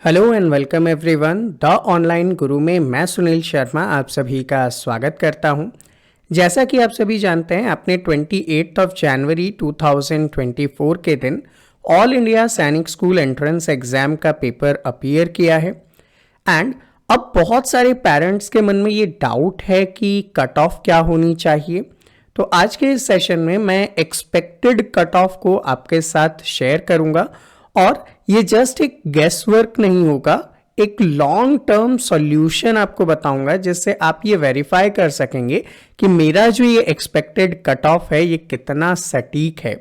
Hello and welcome everyone. The online गुरु में मैं सुनील शर्मा आप सभी का स्वागत करता हूं। जैसा कि आप सभी जानते हैं, आपने 28 जनवरी 2024 के दिन ऑल इंडिया सैनिक स्कूल एंट्रेंस एग्जाम का पेपर अपीयर किया है। एंड अब बहुत सारे पेरेंट्स के मन में ये डाउट है कि कट ऑफ क्या होनी चाहिए। तो आज के इस सेशन में मैं एक्सपेक्टेड कट ऑफ को आपके साथ शेयर करूंगा और ये जस्ट एक गेस वर्क नहीं होगा, एक लॉन्ग टर्म सॉल्यूशन आपको बताऊंगा जिससे आप ये वेरीफाई कर सकेंगे कि मेरा जो ये एक्सपेक्टेड कट ऑफ है ये कितना सटीक है।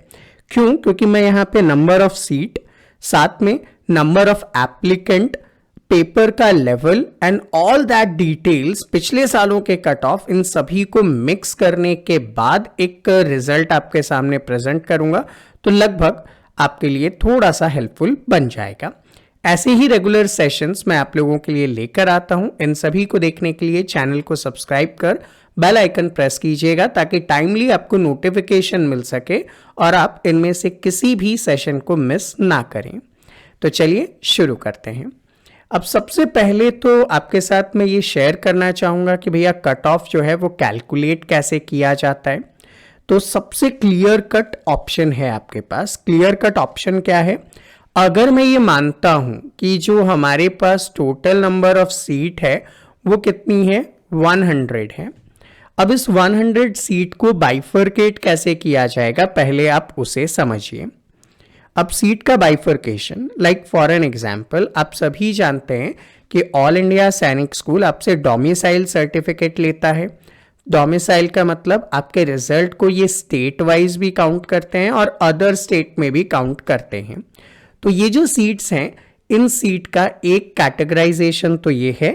क्यों? क्योंकि मैं यहाँ पे नंबर ऑफ सीट, साथ में नंबर ऑफ एप्लीकेंट, पेपर का level and all that details, पिछले सालों के कट ऑफ, इन सभी को मिक्स करने के बाद एक रिजल्ट आपके सामने प्रेजेंट करूंगा। तो लगभग आपके लिए थोड़ा सा हेल्पफुल बन जाएगा। ऐसे ही रेगुलर सेशंस मैं आप लोगों के लिए लेकर आता हूं। इन सभी को देखने के लिए चैनल को सब्सक्राइब कर बेल आइकन प्रेस कीजिएगा ताकि टाइमली आपको नोटिफिकेशन मिल सके और आप इनमें से किसी भी सेशन को मिस ना करें। तो चलिए शुरू करते हैं। अब सबसे पहले तो आपके साथ मैं ये शेयर करना चाहूंगा कि भैया कट ऑफ जो है वो कैलकुलेट कैसे किया जाता है। तो सबसे क्लियर कट ऑप्शन है आपके पास। क्लियर कट ऑप्शन क्या है? अगर मैं ये मानता हूं कि जो हमारे पास टोटल नंबर ऑफ सीट है वो कितनी है, 100 है। अब इस 100 सीट को बाइफरकेट कैसे किया जाएगा, पहले आप उसे समझिए। अब सीट का bifurcation, like for an example, आप सभी जानते हैं कि ऑल इंडिया सैनिक स्कूल आपसे डोमिसाइल सर्टिफिकेट लेता है। डोमिसाइल का मतलब आपके रिजल्ट को ये स्टेट वाइज भी काउंट करते हैं और अदर स्टेट में भी काउंट करते हैं। तो ये जो सीट्स हैं, इन सीट का एक कैटेगराइजेशन तो ये है।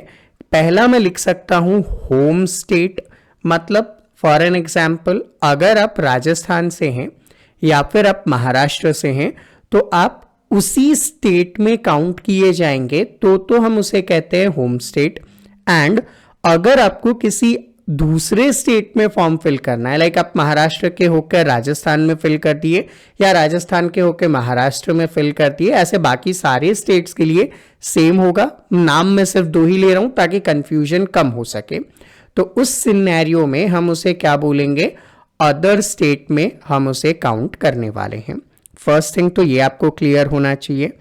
पहला मैं लिख सकता हूं होम स्टेट, मतलब फॉर एन एग्जाम्पल अगर आप राजस्थान से हैं या फिर आप महाराष्ट्र से हैं तो आप उसी स्टेट में काउंट किए जाएंगे, तो हम उसे कहते हैं होम स्टेट। एंड अगर आपको किसी दूसरे स्टेट में फॉर्म फिल करना है, लाइक आप महाराष्ट्र के होकर राजस्थान में फिल कर दिए या राजस्थान के होकर महाराष्ट्र में फिल कर दिए, ऐसे बाकी सारे स्टेट्स के लिए सेम होगा। नाम मैं सिर्फ 2 ही ले रहा हूं ताकि कंफ्यूजन कम हो सके। तो उस सिनेरियो में हम उसे क्या बोलेंगे, अदर स्टेट में हम उसे काउंट करने वाले हैं। फर्स्ट थिंग तो ये आपको क्लियर होना चाहिए।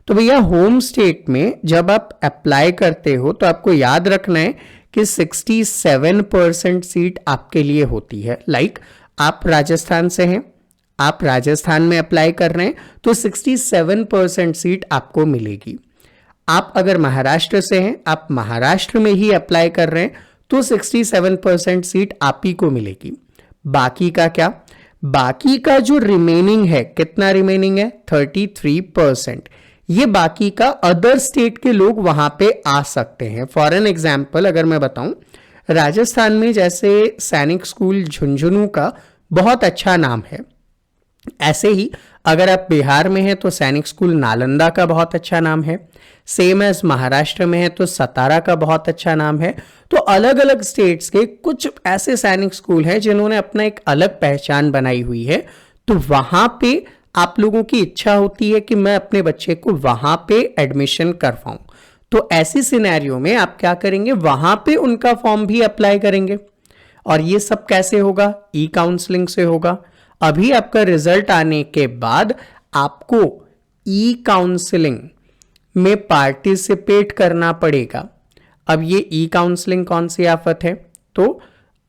तो भैया होम स्टेट में जब आप अप्लाई करते हो तो आपको याद रखना है कि 67% सीट आपके लिए होती है। लाइक आप राजस्थान से हैं, आप राजस्थान में अप्लाई कर रहे हैं तो 67% सीट आपको मिलेगी। आप अगर महाराष्ट्र से हैं, आप महाराष्ट्र में ही अप्लाई कर रहे हैं तो 67% सीट आप ही को मिलेगी। बाकी का क्या? बाकी का जो रिमेनिंग है, कितना रिमेनिंग है? 33%। ये बाकी का अदर स्टेट के लोग वहां पे आ सकते हैं। फॉर एन एग्जाम्पल अगर मैं बताऊं, राजस्थान में जैसे सैनिक स्कूल झुंझुनू का बहुत अच्छा नाम है, ऐसे ही अगर आप बिहार में हैं तो सैनिक स्कूल नालंदा का बहुत अच्छा नाम है। सेम एज महाराष्ट्र में है तो सतारा का बहुत अच्छा नाम है। तो अलग अलग स्टेट्स के कुछ ऐसे सैनिक स्कूल हैं जिन्होंने अपना एक अलग पहचान बनाई हुई है। तो वहां पे आप लोगों की इच्छा होती है कि मैं अपने बच्चे को वहां पे एडमिशन करवाऊं, तो ऐसी सिनेरियो में आप क्या करेंगे, वहां पे उनका फॉर्म भी अप्लाई करेंगे। और ये सब कैसे होगा? ई काउंसलिंग से होगा। अभी आपका रिजल्ट आने के बाद आपको ई काउंसलिंग में पार्टिसिपेट करना पड़ेगा। अब ये ई काउंसलिंग कौन सी आफत है? तो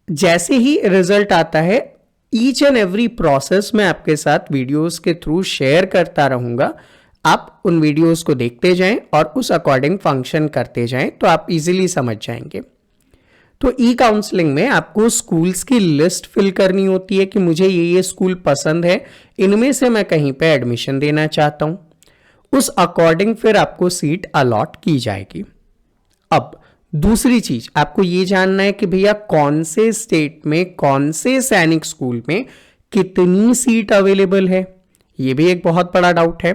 जैसे ही रिजल्ट आता है, ईच एंड एवरी प्रोसेस मैं आपके साथ वीडियोस के थ्रू शेयर करता रहूंगा। आप उन वीडियोस को देखते जाएं और उस अकॉर्डिंग फंक्शन करते जाएं तो आप इजीली समझ जाएंगे। तो ई काउंसलिंग में आपको स्कूल्स की लिस्ट फिल करनी होती है कि मुझे ये स्कूल पसंद है, इनमें से मैं कहीं पे एडमिशन देना चाहता हूं। उस अकॉर्डिंग फिर आपको सीट अलॉट की जाएगी। अब दूसरी चीज आपको ये जानना है कि भैया कौन से स्टेट में, कौन से सैनिक स्कूल में कितनी सीट अवेलेबल है। ये भी एक बहुत बड़ा डाउट है।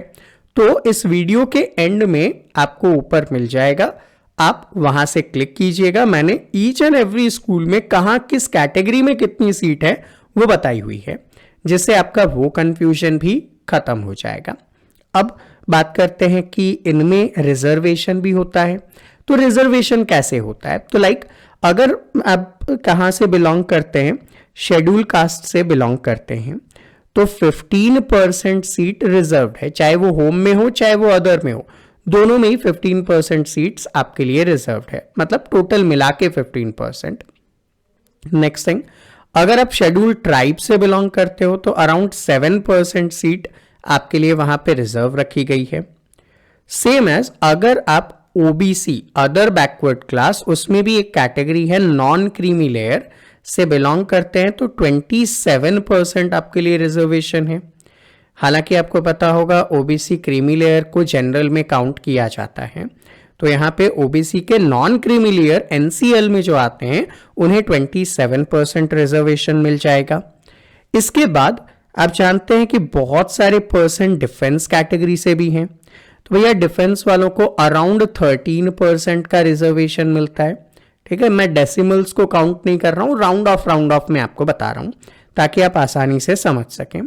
तो इस वीडियो के एंड में आपको ऊपर मिल जाएगा, आप वहां से क्लिक कीजिएगा। मैंने ईच एंड एवरी स्कूल में कहां किस कैटेगरी में कितनी सीट है वो बताई हुई है, जिससे आपका वो कंफ्यूजन भी खत्म हो जाएगा। अब बात करते हैं कि इनमें रिजर्वेशन भी होता है। तो रिजर्वेशन कैसे होता है? तो लाइक अगर आप कहाँ से बिलोंग करते हैं, शेड्यूल कास्ट से बिलोंग करते हैं, तो 15% सीट रिजर्व्ड है, चाहे वो होम में हो चाहे वो अदर में हो, दोनों में ही 15% सीट्स आपके लिए रिजर्व्ड है, मतलब टोटल मिला के 15%। नेक्स्ट थिंग, अगर आप शेड्यूल ट्राइब से बिलोंग करते हो तो अराउंड 7% सीट आपके लिए वहां पे रिजर्व रखी गई है। सेम एज अगर आप ओबीसी अदर बैकवर्ड क्लास, उसमें भी एक कैटेगरी है नॉन क्रीमी लेयर से बिलोंग करते हैं, तो 27% आपके लिए रिजर्वेशन है। हालांकि आपको पता होगा ओबीसी क्रीमी लेयर को जनरल में काउंट किया जाता है, तो यहां पे ओबीसी के नॉन क्रीमी लेयर एनसीएल में जो आते हैं उन्हें 27% रिजर्वेशन मिल जाएगा। इसके बाद आप जानते हैं कि बहुत सारे पर्सन डिफेंस कैटेगरी से भी हैं, तो भैया डिफेंस वालों को अराउंड 13% का रिजर्वेशन मिलता है। ठीक है, मैं डेसिमल्स को काउंट नहीं कर रहा हूं, राउंड ऑफ में आपको बता रहा हूं ताकि आप आसानी से समझ सकें।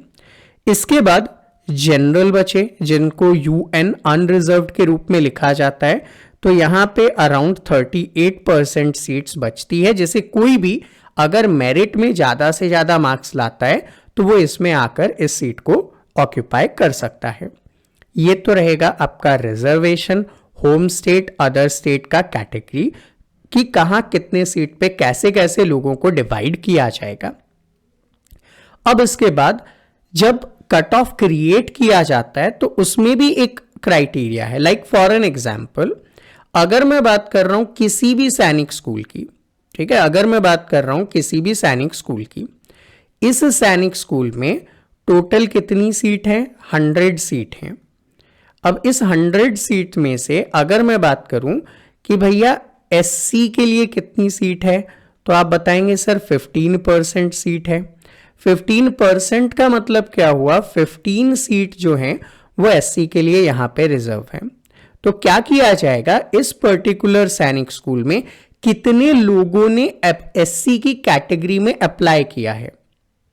इसके बाद जनरल बचे, जिनको यूएन अनरिजर्व्ड के रूप में लिखा जाता है, तो यहां पे अराउंड 38% सीट्स बचती है, जैसे कोई भी अगर मेरिट में ज्यादा से ज्यादा मार्क्स लाता है तो वो इसमें आकर इस सीट को ऑक्यूपाई कर सकता है। ये तो रहेगा आपका reservation, home state other state का कैटेगरी कि कहां कितने सीट पे कैसे कैसे लोगों को डिवाइड किया जाएगा। अब इसके बाद जब कट ऑफ क्रिएट किया जाता है तो उसमें भी एक क्राइटेरिया है। लाइक फॉर एन एग्जाम्पल, अगर मैं बात कर रहा हूं किसी भी सैनिक स्कूल की, ठीक है, अगर मैं बात कर रहा हूं किसी भी सैनिक स्कूल की, इस सैनिक स्कूल में टोटल कितनी सीट है? 100 सीट हैं। अब इस 100 सीट में से अगर मैं बात करूं कि भैया एससी के लिए कितनी सीट है, तो आप बताएंगे सर 15% सीट है। 15% का मतलब क्या हुआ? 15 सीट जो है वो एससी के लिए यहां पे रिजर्व है। तो क्या किया जाएगा, इस पर्टिकुलर सैनिक स्कूल में कितने लोगों ने एससी की कैटेगरी में अप्लाई किया है?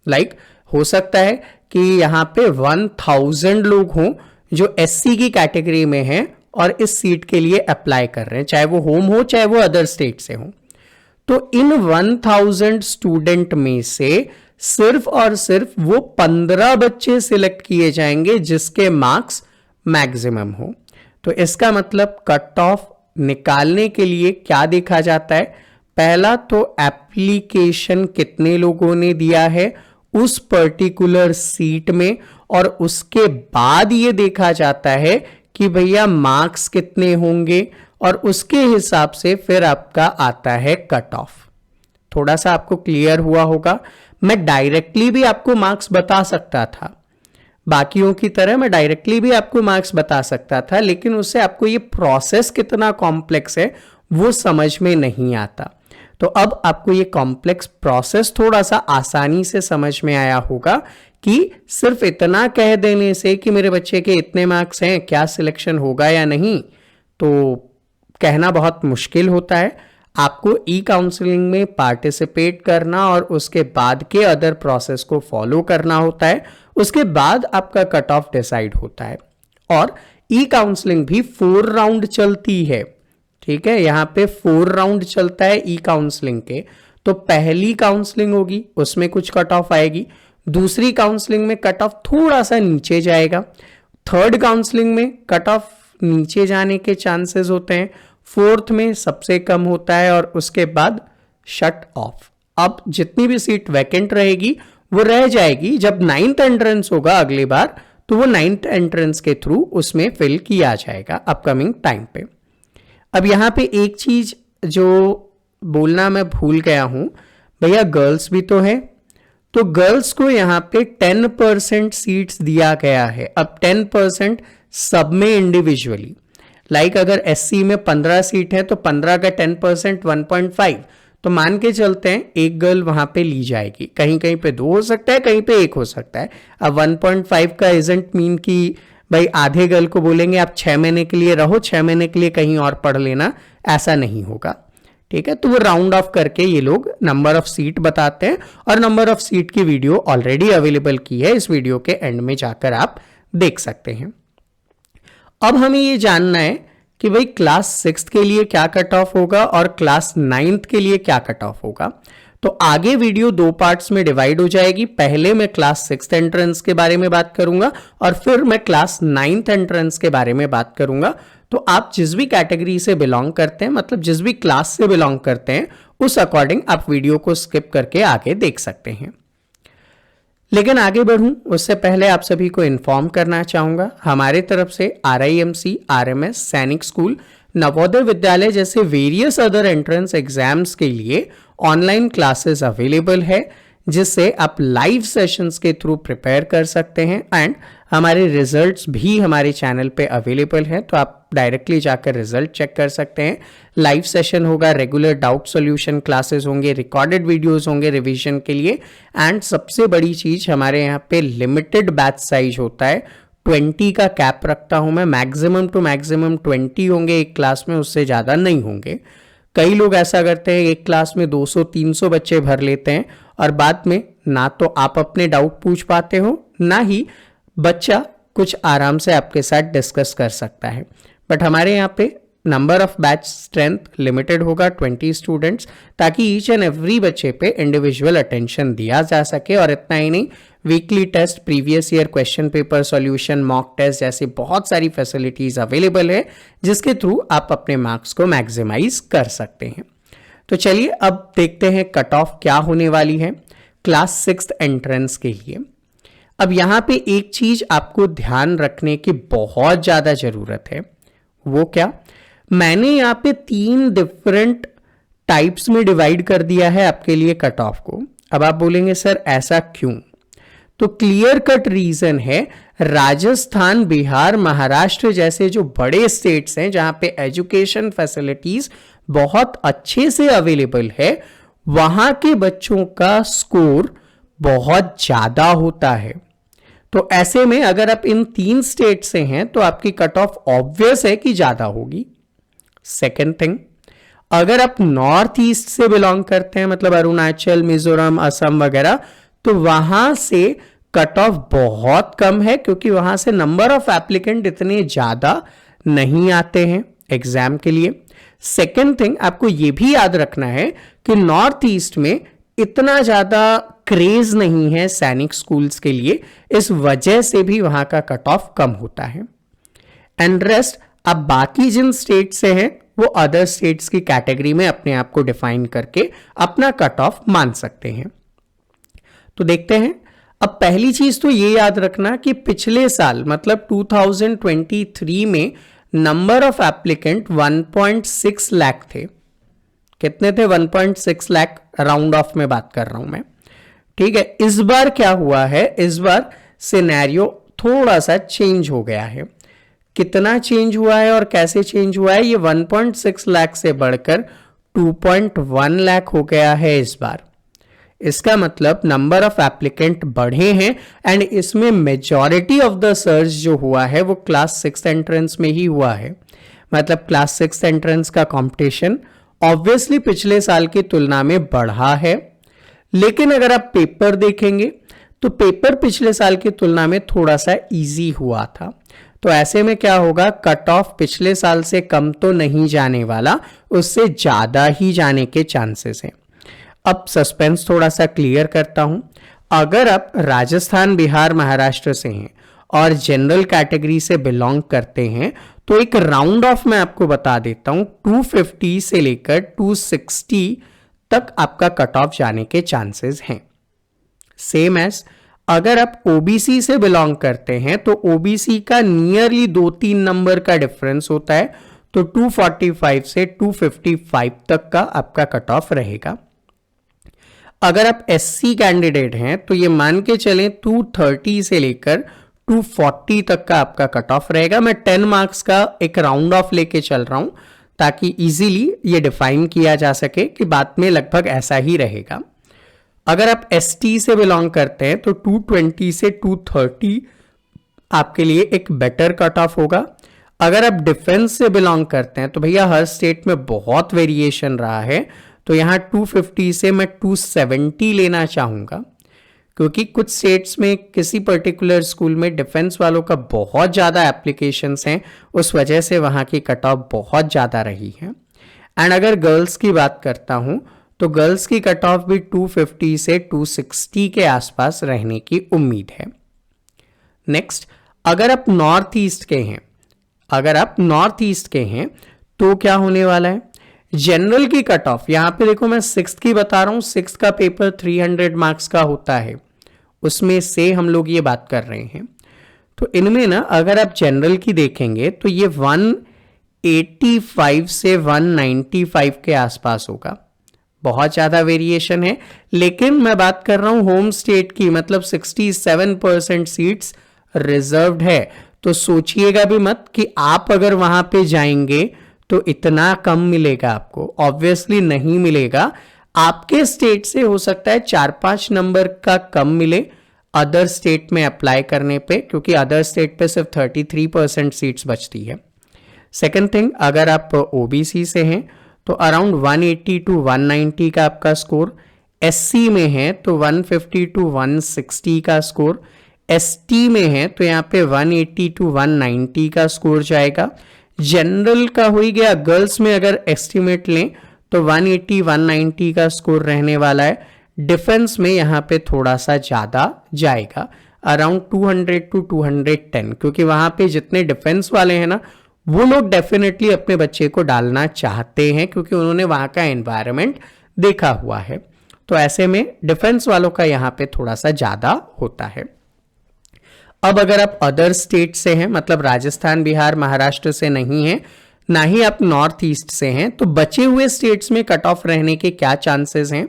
लाइक हो सकता है कि यहां पे 1000 लोग हों जो एससी की कैटेगरी में हैं और इस सीट के लिए अप्लाई कर रहे हैं, चाहे वो होम हो चाहे वो अदर स्टेट से हो। तो इन 1000 स्टूडेंट में से सिर्फ और सिर्फ वो 15 बच्चे सिलेक्ट किए जाएंगे जिसके मार्क्स मैक्सिमम हो। तो इसका मतलब कट ऑफ निकालने के लिए क्या देखा जाता है? पहला तो एप्लीकेशन कितने लोगों ने दिया है उस पर्टिकुलर सीट में, और उसके बाद ये देखा जाता है कि भैया मार्क्स कितने होंगे, और उसके हिसाब से फिर आपका आता है कट ऑफ। थोड़ा सा आपको क्लियर हुआ होगा। मैं डायरेक्टली भी आपको मार्क्स बता सकता था, बाकियों की तरह मैं डायरेक्टली भी आपको मार्क्स बता सकता था, लेकिन उससे आपको ये प्रोसेस कितना कॉम्प्लेक्स है वो समझ में नहीं आता। तो अब आपको ये कॉम्प्लेक्स प्रोसेस थोड़ा सा आसानी से समझ में आया होगा कि सिर्फ इतना कह देने से कि मेरे बच्चे के इतने मार्क्स हैं, क्या सिलेक्शन होगा या नहीं, तो कहना बहुत मुश्किल होता है। आपको ई काउंसलिंग में पार्टिसिपेट करना और उसके बाद के अदर प्रोसेस को फॉलो करना होता है, उसके बाद आपका कट ऑफ डिसाइड होता है। और ई काउंसलिंग भी 4 राउंड चलती है, ठीक है, यहां पे 4 राउंड चलता है ई काउंसलिंग के। तो पहली काउंसलिंग होगी उसमें कुछ कट ऑफ आएगी, दूसरी काउंसलिंग में कट ऑफ थोड़ा सा नीचे जाएगा, थर्ड काउंसलिंग में कट ऑफ नीचे जाने के चांसेस होते हैं, फोर्थ में सबसे कम होता है, और उसके बाद शट ऑफ। अब जितनी भी सीट वैकेंट रहेगी वो रह जाएगी, जब 9th एंट्रेंस होगा अगली बार तो वो 9th एंट्रेंस के थ्रू उसमें फिल किया जाएगा अपकमिंग टाइम पे। अब यहां पे एक चीज जो बोलना मैं भूल गया हूं, भैया गर्ल्स भी तो है, तो गर्ल्स को यहां पे 10% सीट्स दिया गया है। अब 10% सब में इंडिविजुअली, लाइक अगर एससी में 15 सीट है तो 15 का 10% 1.5, तो मान के चलते हैं एक गर्ल वहां पे ली जाएगी, कहीं कहीं पे 2 हो सकता है, कहीं पे 1 हो सकता है। अब 1.5 का इजंट मीन कि भाई आधे गर्ल को बोलेंगे आप 6 महीने के लिए रहो, 6 महीने के लिए कहीं और पढ़ लेना, ऐसा नहीं होगा, ठीक है। तो वो राउंड ऑफ करके ये लोग नंबर ऑफ सीट बताते हैं, और नंबर ऑफ सीट की वीडियो ऑलरेडी अवेलेबल की है, इस वीडियो के एंड में जाकर आप देख सकते हैं। अब हमें ये जानना है कि भाई क्लास 6 के लिए क्या कट ऑफ होगा और क्लास 9th के लिए क्या कट ऑफ होगा। तो आगे वीडियो 2 पार्ट्स में डिवाइड हो जाएगी। पहले मैं क्लास 6th एंट्रेंस के बारे में बात करूंगा और फिर मैं क्लास 9th एंट्रेंस के बारे में बात करूंगा। तो आप जिस भी कैटेगरी से बिलोंग करते हैं, मतलब जिस भी क्लास से बिलोंग करते हैं, उस अकॉर्डिंग आप वीडियो को स्किप करके आगे देख सकते हैं। लेकिन आगे बढ़ूं उससे पहले आप सभी को इन्फॉर्म करना चाहूंगा, हमारे तरफ से RIMC, RMS, सैनिक स्कूल, नवोदय विद्यालय जैसे वेरियस अदर एंट्रेंस एग्जाम्स के लिए ऑनलाइन क्लासेस अवेलेबल है, जिससे आप लाइव सेशंस के थ्रू प्रिपेयर कर सकते हैं। एंड हमारे रिजल्ट्स भी हमारे चैनल पे अवेलेबल है, तो आप डायरेक्टली जाकर रिजल्ट चेक कर सकते हैं। लाइव सेशन होगा, रेगुलर डाउट सॉल्यूशन क्लासेस होंगे, रिकॉर्डेड वीडियोस होंगे रिवीजन के लिए। एंड सबसे बड़ी चीज, हमारे यहाँ पे लिमिटेड बैच साइज होता है, 20 का कैप रखता हूं मैं, मैक्सिमम टू मैक्सिमम 20 होंगे एक क्लास में, उससे ज़्यादा नहीं होंगे। कई लोग ऐसा करते हैं, एक क्लास में 200-300 बच्चे भर लेते हैं और बाद में ना तो आप अपने डाउट पूछ पाते हो, ना ही बच्चा कुछ आराम से आपके साथ डिस्कस कर सकता है। बट हमारे यहाँ पे number of batch strength limited होगा, 20 स्टूडेंट्स, ताकि ईच एंड एवरी बच्चे पे इंडिविजुअल अटेंशन दिया जा सके। और इतना ही नहीं, weekly test, previous year question paper solution, mock test जैसी बहुत सारी फैसिलिटीज अवेलेबल है, जिसके थ्रू आप अपने मार्क्स को मैक्सिमाइज कर सकते हैं। तो चलिए अब देखते हैं कट ऑफ क्या होने वाली है क्लास 6th एंट्रेंस के लिए। अब यहाँ पे एक चीज आपको ध्यान रखने की बहुत ज्यादा जरूरत है, वो क्या, मैंने यहाँ पे 3 डिफरेंट टाइप्स में डिवाइड कर दिया है आपके लिए कट ऑफ को। अब आप बोलेंगे सर ऐसा क्यों? तो क्लियर कट रीजन है, राजस्थान, बिहार, महाराष्ट्र जैसे जो बड़े स्टेट्स हैं जहां पे एजुकेशन फैसिलिटीज बहुत अच्छे से अवेलेबल है, वहां के बच्चों का स्कोर बहुत ज्यादा होता है। तो ऐसे में अगर आप इन 3 स्टेट से हैं तो आपकी कट ऑफ ऑब्वियस है कि ज्यादा होगी। सेकेंड थिंग, अगर आप नॉर्थ ईस्ट से बिलोंग करते हैं, मतलब अरुणाचल, मिजोरम, असम वगैरह, तो वहां से कट ऑफ बहुत कम है, क्योंकि वहां से नंबर ऑफ एप्लीकेंट इतने ज्यादा नहीं आते हैं एग्जाम के लिए। सेकेंड थिंग, आपको यह भी याद रखना है कि नॉर्थ ईस्ट में इतना ज्यादा क्रेज नहीं है सैनिक स्कूल्स के लिए, इस वजह से भी वहां का कट ऑफ कम होता है। एंड रेस्ट, अब बाकी जिन स्टेट से हैं वो अदर स्टेट्स की कैटेगरी में अपने आप को डिफाइन करके अपना कट ऑफ मान सकते हैं। तो देखते हैं। अब पहली चीज तो ये याद रखना कि पिछले साल मतलब 2023 में नंबर ऑफ एप्लीकेंट 1.6 लाख थे। कितने थे? 1.6 लाख, राउंड ऑफ में बात कर रहा हूं मैं, ठीक है। इस बार क्या हुआ है, इस बार सिनेरियो थोड़ा सा चेंज हो गया है। कितना चेंज हुआ है और कैसे चेंज हुआ है, ये 1.6 लाख से बढ़कर 2.1 लाख हो गया है इस बार। इसका मतलब नंबर ऑफ एप्लीकेंट बढ़े हैं एंड इसमें मेजॉरिटी ऑफ द सर्च जो हुआ है वो क्लास 6 एंट्रेंस में ही हुआ है। मतलब क्लास 6 एंट्रेंस का कंपटीशन ऑब्वियसली पिछले साल की तुलना में बढ़ा है। लेकिन अगर आप पेपर देखेंगे तो पेपर पिछले साल की तुलना में थोड़ा सा इजी हुआ था। तो ऐसे में क्या होगा, कट ऑफ पिछले साल से कम तो नहीं जाने वाला, उससे ज्यादा ही जाने के चांसेस हैं। अब सस्पेंस थोड़ा सा क्लियर करता हूं। अगर आप राजस्थान, बिहार, महाराष्ट्र से हैं और जनरल कैटेगरी से बिलोंग करते हैं तो एक राउंड ऑफ मैं आपको बता देता हूं, 250 से लेकर 260 तक आपका कट ऑफ जाने के चांसेस हैं। सेम एज अगर आप ओबीसी से बिलोंग करते हैं तो ओबीसी का नियरली 2-3 नंबर का डिफरेंस होता है, तो 245 से 255 तक का आपका कट ऑफ रहेगा। अगर आप एससी कैंडिडेट हैं तो ये मान के चलें 230 से लेकर 240 तक का आपका कट ऑफ रहेगा। मैं 10 मार्क्स का एक राउंड ऑफ लेके चल रहा हूं ताकि इजीली ये डिफाइन किया जा सके कि बाद में लगभग ऐसा ही रहेगा। अगर आप एसटी से बिलोंग करते हैं तो 220 से 230 आपके लिए एक बेटर कट ऑफ होगा। अगर आप डिफेंस से बिलोंग करते हैं तो भैया हर स्टेट में बहुत वेरिएशन रहा है, तो यहां 250 से मैं 270 लेना चाहूंगा। क्योंकि कुछ स्टेट्स में किसी पर्टिकुलर स्कूल में डिफेंस वालों का बहुत ज़्यादा एप्लीकेशंस हैं, उस वजह से वहाँ की कट ऑफ बहुत ज़्यादा रही है। एंड अगर गर्ल्स की बात करता हूँ तो गर्ल्स की कट ऑफ भी 250 से 260 के आसपास रहने की उम्मीद है। नेक्स्ट, अगर आप नॉर्थ ईस्ट के हैं तो क्या होने वाला है? जनरल की कट ऑफ, यहां पे देखो मैं सिक्स्थ की बता रहा हूं, सिक्स्थ का पेपर 300 मार्क्स का होता है, उसमें से हम लोग ये बात कर रहे हैं। तो इनमें ना अगर आप जनरल की देखेंगे तो ये 185 से 195 के आसपास होगा, बहुत ज्यादा वेरिएशन है। लेकिन मैं बात कर रहा हूं होम स्टेट की, मतलब 67% सीट्स रिजर्व्ड है। तो सोचिएगा भी मत कि आप अगर वहां पे जाएंगे तो इतना कम मिलेगा आपको, ऑब्वियसली नहीं मिलेगा। आपके स्टेट से हो सकता है 4-5 नंबर का कम मिले अदर स्टेट में अप्लाई करने पे, क्योंकि अदर स्टेट पे सिर्फ 33% सीट्स बचती है। सेकेंड थिंग, अगर आप ओबीसी से हैं तो अराउंड 180 टू 190 का आपका स्कोर, एससी में है तो 150 टू 160 का स्कोर, एसटी में है तो यहाँ पे 180 टू 190 का स्कोर जाएगा। जनरल का हो ही गया, गर्ल्स में अगर एस्टिमेट लें तो 180-190 का स्कोर रहने वाला है। डिफेंस में यहाँ पे थोड़ा सा ज़्यादा जाएगा, अराउंड 200 टू 210, क्योंकि वहाँ पे जितने डिफेंस वाले हैं ना वो लोग डेफिनेटली अपने बच्चे को डालना चाहते हैं, क्योंकि उन्होंने वहाँ का एनवायरनमेंट देखा हुआ है। तो ऐसे में डिफेंस वालों का यहाँ पे थोड़ा सा ज़्यादा होता है। अब अगर आप अदर स्टेट से हैं, मतलब राजस्थान, बिहार, महाराष्ट्र से नहीं हैं, ना ही आप नॉर्थ ईस्ट से हैं, तो बचे हुए स्टेट्स में कट ऑफ रहने के क्या चांसेस हैं?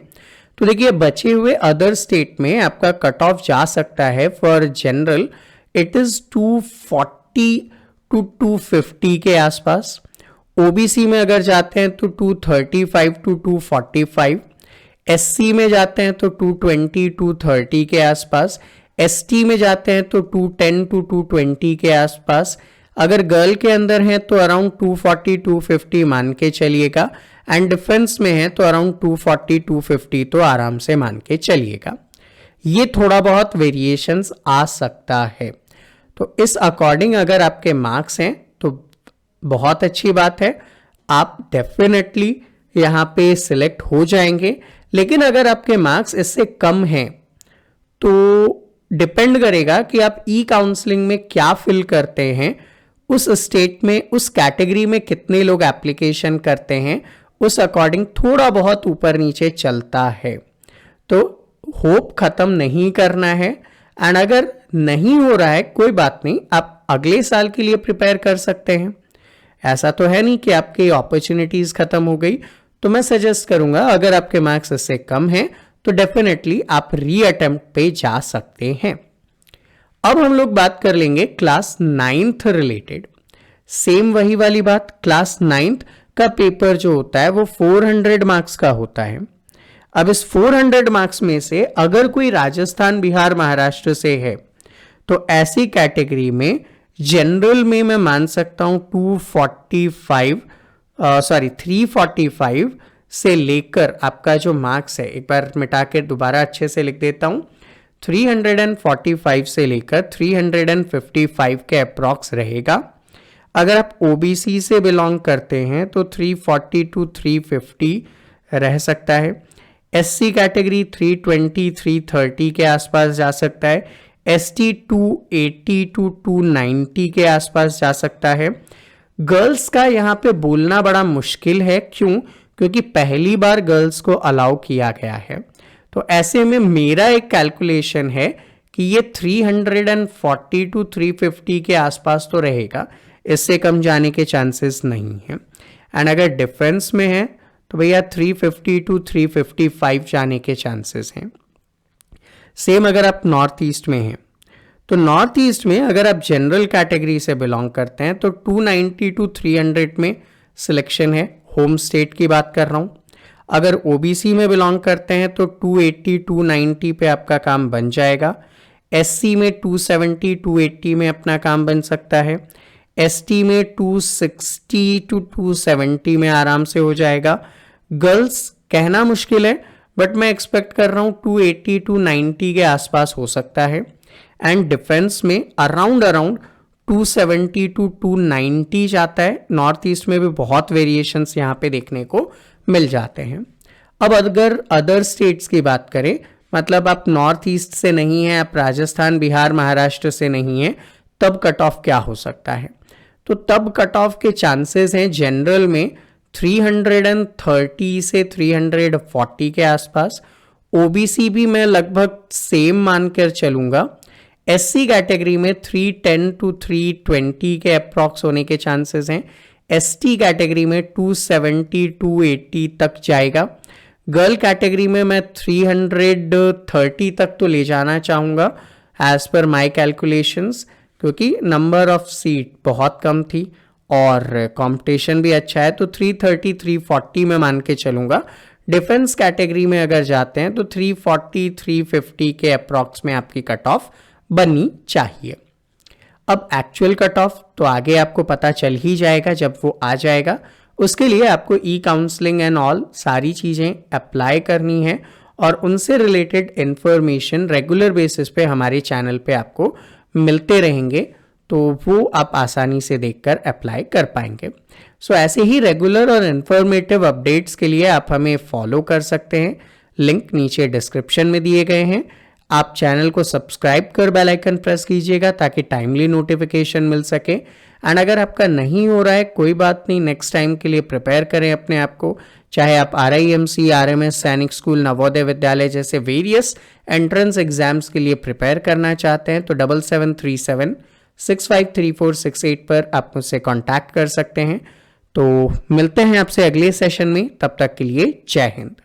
तो देखिए, बचे हुए अदर स्टेट में आपका कट ऑफ जा सकता है for general it is 240 to 250 के आसपास। ओबीसी में अगर जाते हैं तो 235 टू 245, एससी में जाते हैं तो 220 टू 30 के आसपास, एसटी में जाते हैं तो 210 टू 220 के आसपास। अगर गर्ल के अंदर है तो अराउंड 240-250 मान के चलिएगा, एंड डिफेंस में है तो अराउंड 240-250 तो आराम से मान के चलिएगा। ये थोड़ा बहुत वेरिएशंस आ सकता है। तो इस अकॉर्डिंग अगर आपके मार्क्स हैं तो बहुत अच्छी बात है, आप डेफिनेटली यहाँ पे सिलेक्ट हो जाएंगे। लेकिन अगर आपके मार्क्स इससे कम हैं तो डिपेंड करेगा कि आप ई काउंसलिंग में क्या फिल करते हैं, उस स्टेट में, उस कैटेगरी में कितने लोग एप्लीकेशन करते हैं, उस अकॉर्डिंग थोड़ा बहुत ऊपर नीचे चलता है। तो होप खत्म नहीं करना है, एंड अगर नहीं हो रहा है कोई बात नहीं, आप अगले साल के लिए प्रिपेयर कर सकते हैं। ऐसा तो है नहीं कि आपकी अपॉर्चुनिटीज खत्म हो गई। तो मैं सजेस्ट करूंगा अगर आपके मार्क्स इससे कम हैं तो डेफिनेटली आप री अटेम्प्ट पे जा सकते हैं। अब हम लोग बात कर लेंगे क्लास 9th रिलेटेड। सेम वही वाली बात, क्लास 9th का पेपर जो होता है वो 400 मार्क्स का होता है। अब इस 400 मार्क्स में से अगर कोई राजस्थान, बिहार, महाराष्ट्र से है तो ऐसी कैटेगरी में जनरल में मैं मान सकता हूं 345 से लेकर आपका जो मार्क्स है, एक बार मिटा के दोबारा अच्छे से लिख देता हूं, 345 से लेकर 355 के अप्रॉक्स रहेगा। अगर आप ओबीसी से बिलोंग करते हैं तो 340 टू 350 रह सकता है। एससी कैटेगरी 320 330 के आसपास जा सकता है। एसटी 280 टू 290 के आसपास जा सकता है। गर्ल्स का यहाँ पे बोलना बड़ा मुश्किल है, क्यों? क्योंकि पहली बार गर्ल्स को अलाउ किया गया है। तो ऐसे में मेरा एक कैलकुलेशन है कि ये 340 टू 350 के आसपास तो रहेगा, इससे कम जाने के चांसेस नहीं है। एंड अगर डिफेंस में है तो भैया 350 टू 355 जाने के चांसेस हैं। सेम अगर आप नॉर्थ ईस्ट में हैं तो नॉर्थ ईस्ट में अगर आप जनरल कैटेगरी से बिलोंग करते हैं तो 290 टू 300 में सिलेक्शन है, होम स्टेट की बात कर रहा हूं। अगर ओबीसी में बिलोंग करते हैं तो 280 290 पे आपका काम बन जाएगा। एससी में 270 280 में अपना काम बन सकता है। एसटी में 260 टू 270 में आराम से हो जाएगा। गर्ल्स कहना मुश्किल है, बट मैं एक्सपेक्ट कर रहा हूँ 280 टू 90 के आसपास हो सकता है। एंड डिफेंस में अराउंड 270 टू 290 जाता है। नॉर्थ ईस्ट में भी बहुत वेरिएशंस यहाँ पे देखने को मिल जाते हैं। अब अगर अदर स्टेट्स की बात करें, मतलब आप नॉर्थ ईस्ट से नहीं है, आप राजस्थान, बिहार, महाराष्ट्र से नहीं है, तब कट ऑफ क्या हो सकता है? तो तब कट ऑफ के चांसेस हैं जनरल में 330 से 340 के आसपास। ओबीसी भी मैं लगभग सेम मानकर चलूंगा। एससी कैटेगरी में 310 टू 320 के अप्रॉक्स होने के चांसेस हैं। एसटी कैटेगरी में 270 280 तक जाएगा। गर्ल कैटेगरी में मैं 330 तक तो ले जाना चाहूँगा एज पर माई कैलकुलेशंस, क्योंकि नंबर ऑफ सीट बहुत कम थी और कंपटीशन भी अच्छा है। तो 330 340 में मान के चलूँगा। डिफेंस कैटेगरी में अगर जाते हैं तो 340 350 के अप्रॉक्स में आपकी कट ऑफ बननी चाहिए। अब एक्चुअल कट ऑफ तो आगे आपको पता चल ही जाएगा जब वो आ जाएगा। उसके लिए आपको ई काउंसलिंग एंड ऑल सारी चीज़ें अप्लाई करनी है और उनसे रिलेटेड इंफॉर्मेशन रेगुलर बेसिस पे हमारे चैनल पे आपको मिलते रहेंगे, तो वो आप आसानी से देखकर अप्लाई कर पाएंगे। सो ऐसे ही रेगुलर और इन्फॉर्मेटिव अपडेट्स के लिए आप हमें फॉलो कर सकते हैं। लिंक नीचे डिस्क्रिप्शन में दिए गए हैं। आप चैनल को सब्सक्राइब कर बेल आइकन प्रेस कीजिएगा ताकि टाइमली नोटिफिकेशन मिल सके। एंड अगर आपका नहीं हो रहा है, कोई बात नहीं, नेक्स्ट टाइम के लिए प्रिपेयर करें अपने आप को। चाहे आप RIMC, RMS, सैनिक स्कूल, नवोदय विद्यालय जैसे वेरियस एंट्रेंस एग्जाम्स के लिए प्रिपेयर करना चाहते हैं तो 7737 653468 पर आप मुझसे कॉन्टैक्ट कर सकते हैं। तो मिलते हैं आपसे अगले सेशन में, तब तक के लिए जय हिंद।